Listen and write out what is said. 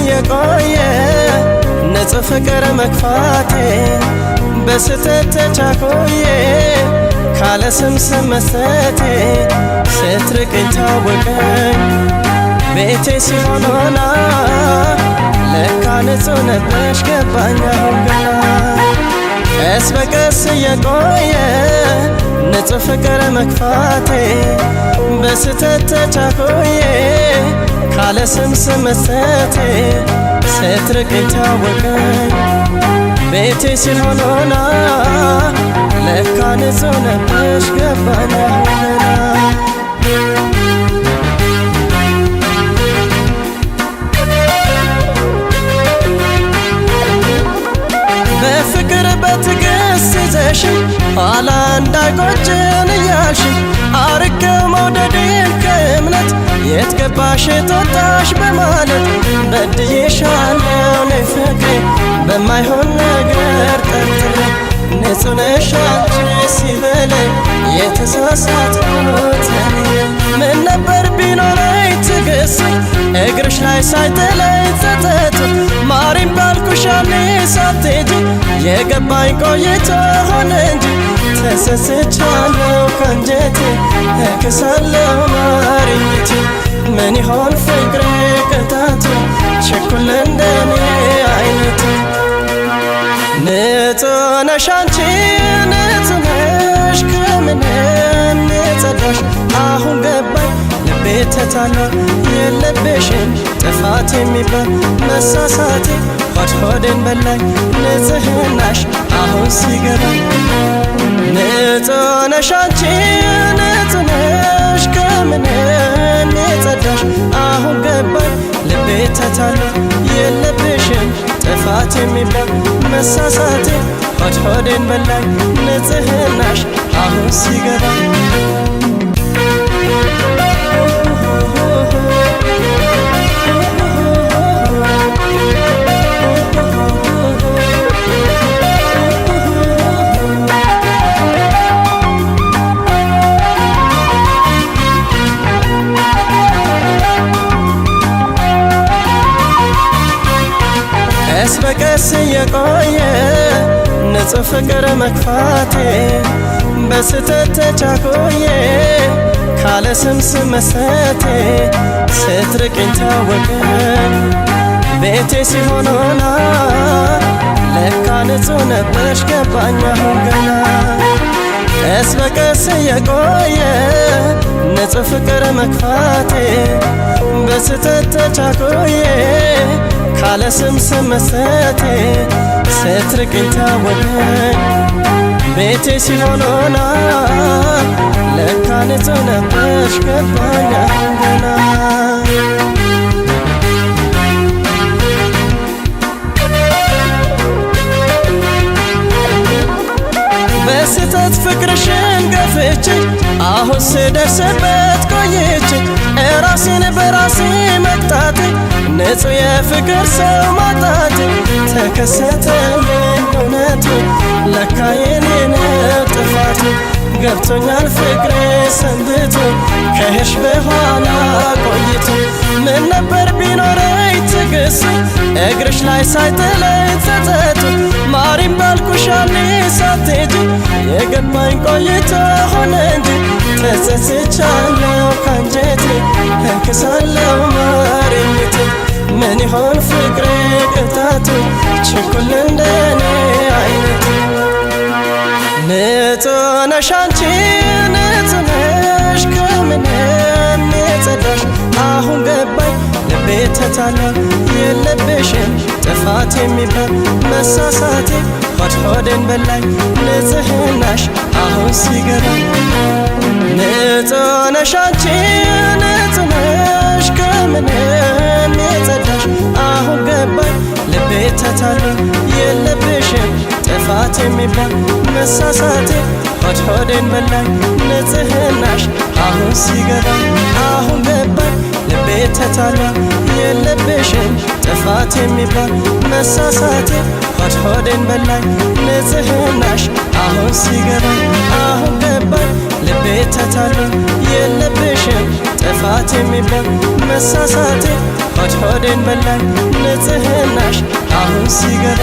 የቆየ ንጹህ ፍቅር መክፋቴ በስተት ተቻኮዬ ካለ ስም መስጠቴ ስትርቀኝ ታወቀኝ ቤቴ ሲሆን ሆና ለካ ንጹህ ነበርሽ ገባኝ አሁን ገና ቀስ በቀስ የቆየ ንጹህ ፍቅር መክፋቴ በስተት ተቻኮዬ ካለ ስም መስጠቴ ስትርቀኝ ታወቀኝ ቤቴ ሲሆን ሆና ለካ ንጹህ ነበርሽ ገባኝ አሁን ገና በፍቅር በትዕግስት ይዘሽኝ ኋላ እንዳይቆጭን እያልሽ አርቄው መውደዴን ከእምነት የት ገባሽ የት ወጣሽ በማለት በድዬሻለሁ ነይ ፍቅሬ በማይሆን ነገር ጠርጥሬ ንጹህ ነሽ አንቺ ሲበለኝ የተሳሳትኩት ምን ነበር ቢኖረኝ ትዕግስት እግርሽ ላይ ሳይጥለኝ ጸጸት ማሪም ባልኩሽ ያኔ ሳትሄጂ የገባኝ ቆይቶ ሆነ እንጂ ተሰስቻለሁ ከአንጀቴ እክሳለሁ ማሪኝቴ ምን ይሆን ፍቅሬ ቅጣቱ ችኩል እንደኔ አይነቱ ንጹህ ነሽ አንቺ ንጹህ ነሽ ከምንም የጸዳሽ አሁን ገባኝ ልቤ ተታላ የለብሽም ጥፋት የሚባል መሳሳቴ ሆዴን በላኝ ንጽህናሽ አሁን ሲገባኝ ንጹህ ነሽ አንቺ ንጹህ ነሽ ከምንም የጸዳሽ አሁን ገባኝ ልቤ ተታላ የለብሽም ጥፋት የሚባል መሳሳቴ ሆዴን በላኝ ንጽህናሽ አሁን ሲገባኝ ቀስ በቀስ የቆየ ንጹህ ፍቅር መክፋቴ በስተት ተቻኮዬ ካለ ስም መስጠቴ ስትርቀኝ ታወቀኝ ቤቴ ሲሆን ሆና ለካ ንጹህ ነበርሽ ገባኝ አሁን ገና ቀስ በቀስ የቆየ ንጹህ ፍቅር መክፋቴ በስተት ተቻኮዬ ካለ ስም መስጠቴ ስትርቀኝ ታወቀኝ ቤቴ ሲሆን ሆና ለካ ንጹህ ነበርሽ ገባኝ አሁን ገና በስተት ፍቅርሽን ገፍቼ አሁን ስደርስበት ቆይቼ ራሴን በራሴ መቅጣቴ ንጹህ የፍቅር ሰው ማጣቴ ተከሰተልኝ እውነቱ ለካ የኔ ነው ጥፋቱ ገብቶኛል ፍቅሬ ሰንብቶ ከሄድሽ በኋላ ቆይቶ ምን ነበር ቢኖረኝ ትዕግስት እግርሽ ላይ ሳይጥለኝ ጸጸቱ ማሪም ባልኩሽ ያኔ ሳትሄጂ የገባኝ ቆይቶ ሆነ እንጂ ተጸጽቻለሁ ከአንጀቴ እክሳለሁ ማሪኝቴ ምን ይሆን ፍቅሬ ቅጣቱ ችኩል እንደኔ አይነቱ ንጹህ ነሽ አንቺ ንጹህ ነሽ ከምንም የጸዳሽ አሁን ገባኝ ልቤ ተታላ የለብሽም ጥፋት የሚባል መሳሳቴ ሆዴን በላኝ ንጽህናሽ አሁን ሲገባኝ ንጹህ ነሽ አንቺ ንጹህ ነሽ ከምንም የጸዳሽ አሁን ገባኝ ልቤ ተታላ የለብሽም ጥፋት የሚባል መሳሳቴ ሆዴን በላኝ ንጽህናሽ አሁን ሲገባኝ አሁን ገባኝ ልቤ ተታላ የለብሽም ጥፋት የሚባል መሳሳቴ ሆዴን በላኝ ንጽህናሽ አሁን ሲገባኝ አሁን ገባኝ ልቤ ተታላ የለብሽም ጥፋት የሚባል መሳሳቴ ሆድ ሆዴን በላኝ ንጽህናሽ አሁን ሲገባ